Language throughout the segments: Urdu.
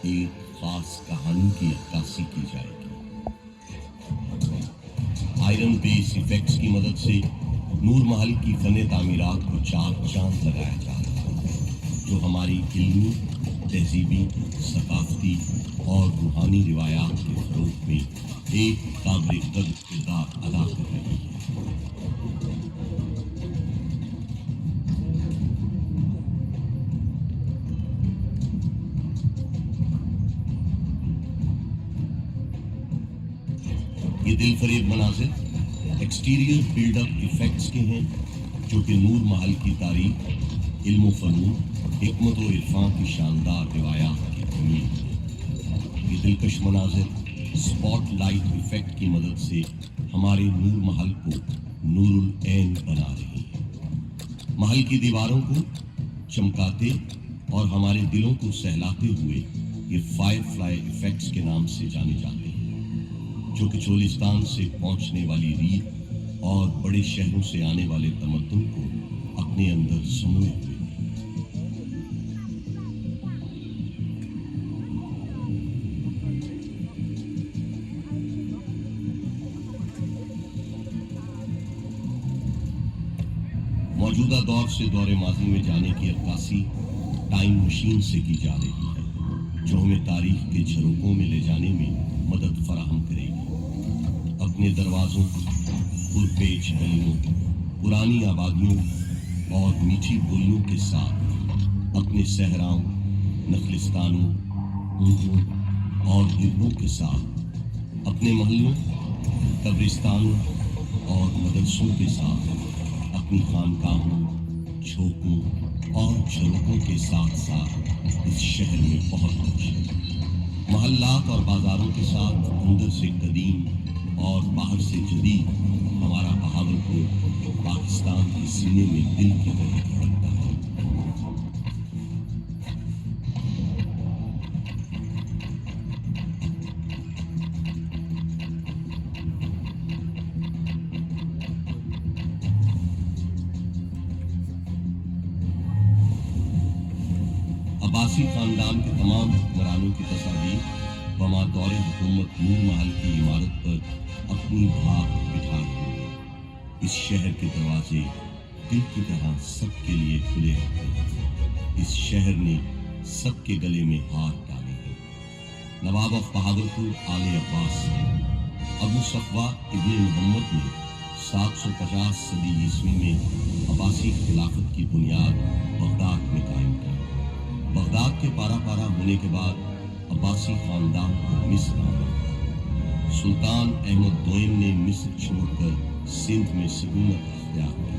ایک خاص کہانی کی عکاسی کی جائے گی۔ آئرن بیس ایفیکٹس کی مدد سے نور محل کی فن تعمیرات کو چاک چاند لگایا جا رہا ہے، جو ہماری علمی، تہذیبی، ثقافتی اور روحانی روایات کے فروغ میں ایک قابل قدر کردار ادا کر رہی ہے۔ یہ دل فریب مناظر ایکسٹیریئر بلڈ اپ ایفیکٹس کے ہیں، جو کہ نور محل کی تاریخ، علم و فنون، حکمت و عرفان کی شاندار روایات کی تعمیر ہے۔ یہ دلکش مناظر اسپاٹ لائٹ ایفیکٹ کی مدد سے ہمارے نور محل کو نور العین بنا رہی ہیں۔ محل کی دیواروں کو چمکاتے اور ہمارے دلوں کو سہلاتے ہوئے یہ فائر فلائی ایفیکٹس کے نام سے جانے جاتے ہیں، جو کہ چولستان سے پہنچنے والی ریت اور بڑے شہروں سے آنے والے تمدن کو اپنے اندر سموئے ہوئے ہیں۔ موجودہ دور سے دور ماضی میں جانے کی عکاسی ٹائم مشین سے کی جا رہی ہے، جو ہمیں تاریخ کے جھروکوں میں لے جانے میں مدد فراہم کرے گی۔ اپنے دروازوں، پرپیچ گلیوں، پرانی آبادیوں اور میٹھی بولیوں کے ساتھ، اپنے صحراؤں، نخلستانوں، اونٹوں اور گروہوں کے ساتھ، اپنے محلوں، قبرستانوں اور مدرسوں کے ساتھ، اپنی خانقاہوں، جھوکوں اور جھروکوں کے ساتھ ساتھ اس شہر میں بہت کچھ ہے۔ محلات اور بازاروں کے ساتھ اندر سے قدیم اور باہر سے جدید، ہمارا بہاولپور پاکستان کے سینے میں دل کی طرح دھڑکتا ہے۔ عباسی خاندان کے تمام حکمرانوں کی تصاویر بمادور حکومت نور محل کی عمارت پر اپنی بھاگ بٹھا رہی ہیں۔ اس شہر کے دروازے دل کی طرح سب کے لیے کھلے رہتے ہیں۔ اس شہر نے سب کے گلے میں ہار ڈالے ہیں۔ نواب آف بہاولپور آل عباس ابو صفوہ ابن محمد نے 750 صدی عیسوی میں عباسی خلافت کی بنیاد بغداد میں قائم کی۔ بغداد کے پارا پارا ہونے کے بعد عباسی خاندان کو مصر آنا پڑا۔ سلطان احمد دوئم نے مصر چھوڑ کر سندھ میں سکونت اختیار کی۔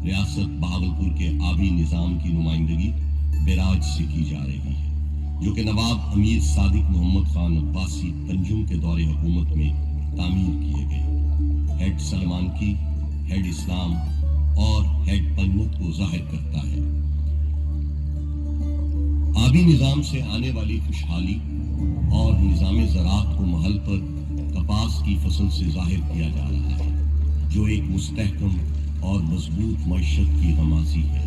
ریاست بہاولپور کے آبی نظام کی نمائندگی بیراج سے کی جا رہی ہے، جو کہ نواب امیر صادق محمد خان عباسی پنجم کے دور حکومت میں تعمیر کیے گئے۔ ہیڈ سلمان کی، ہیڈ اسلام اور ہیڈ پنجت کو ظاہر کرتا ہے۔ آبی نظام سے آنے والی خوشحالی اور نظام زراعت کو محل پر کپاس کی فصل سے ظاہر کیا جا رہا ہے، جو ایک مستحکم اور مضبوط معیشت کی غمازی ہے۔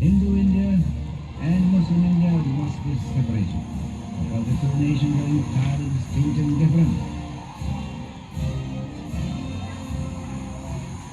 Hindu India and Muslim India must be separated because the two nations are entirely distinct and different.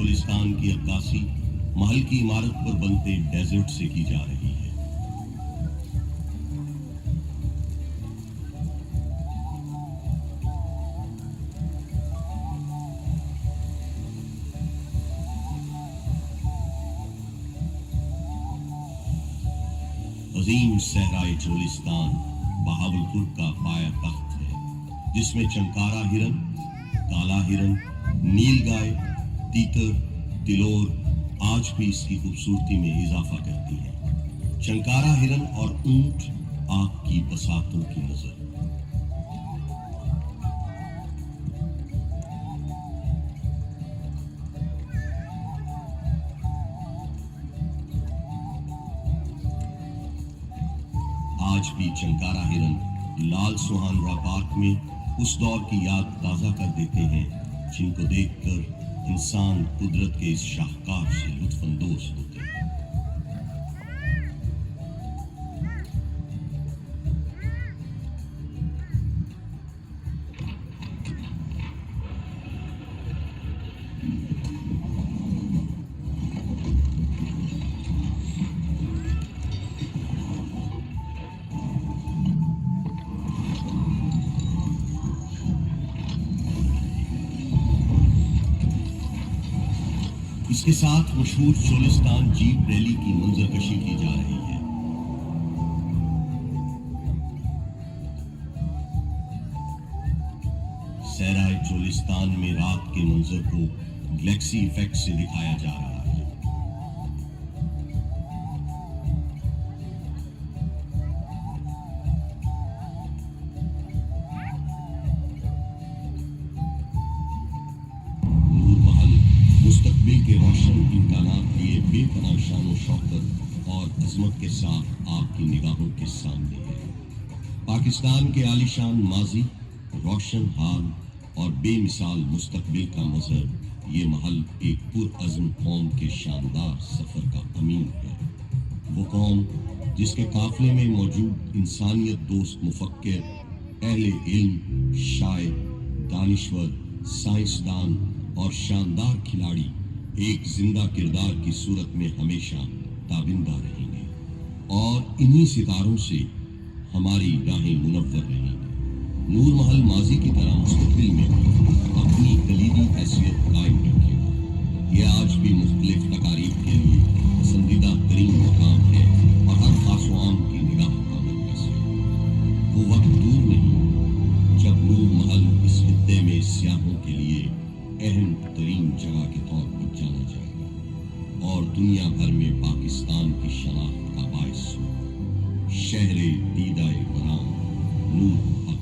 Cholistan کی عکاسی محل کی عمارت پر بنتے ڈیزرٹ سے کی جا رہی ہے۔ عظیم صحرائے چولستان بہاولپور کا پایا تخت ہے، جس میں چنکارا ہرن، کالا ہرن، نیل گائے، تیتر، تلور آج بھی اس کی خوبصورتی میں اضافہ کرتی ہے۔ چنکارا ہرن اور اونٹ آگ کی بساتوں کی نظر۔ آج بھی چنکارا ہرن لال سوہانرا پارک میں اس دور کی یاد تازہ کر دیتے ہیں جن کو دیکھ کر انسان قدرت کے اس شاہکار سے لطف اندوز ہوتے ہیں۔ اس کے ساتھ مشہور چولستان جیپ ریلی کی منظر کشی کی جا رہی ہے۔ صحرائے چولستان میں رات کے منظر کو گلیکسی ایفیکٹ سے دکھایا جا رہا ہے۔ مستقبل کے روشن امکانات لیے بے پناہ شان و شوکت اور عظمت کے ساتھ آپ کی نگاہوں کے سامنے ہے۔ پاکستان کے عالیشان ماضی، روشن حال اور بے مثال مستقبل کا مظہر، یہ محل ایک پرعزم قوم کے شاندار سفر کا امین ہے۔ وہ قوم جس کے قافلے میں موجود انسانیت دوست مفکر، اہل علم، شاعر، دانشور، سائنسدان اور شاندار کھلاڑی ایک زندہ کردار کی صورت میں ہمیشہ تابندہ رہیں گے، اور انہی ستاروں سے ہماری راہیں منور رہیں گی۔ نور محل ماضی کی طرح مستقبل میں بھی اپنی کلیدی حیثیت قائم رکھے گا۔ یہ آج بھی مختلف تقاریب کے لیے پسندیدہ ترین مقام ہے اور ہر خاص و عام کی نگاہ کا مرکز ہے۔ وہ وقت دور نہیں جب نور محل اس خطے میں سیاحوں کے لیے اہم ترین جگہ کے طور پر جانا جائے گا اور دنیا بھر میں پاکستان کی شناخت کا باعث ہو۔ شہر دیدہ برام نور محل۔